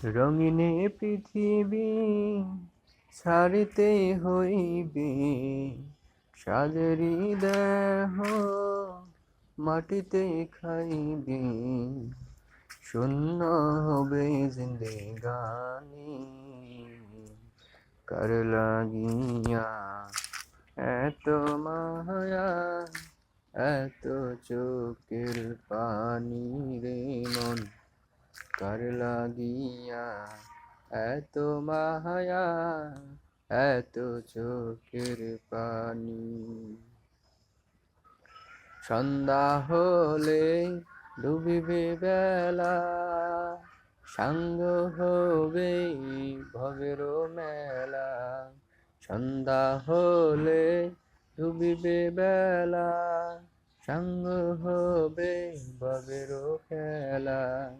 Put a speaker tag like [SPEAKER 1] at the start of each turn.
[SPEAKER 1] রঙিনে পৃথিবী ছাড়িতে হইবে, সাজেরি দেহ মাটিতে খাইবে, শূন্য হবে জিন্দেগানি। কার লাগিয়া এত মায়া, এত চোখের পানি রে মন, কার লাগিয়া এত মায়া, এত চোখের পানি। সন্ধ্যা হলে ডুবিবে বেলা, সাঙ্গ হবে ভবের মেলা। সন্ধ্যা হলে ডুবিবে বেলা, সাঙ্গ হবে ভবের খেলা।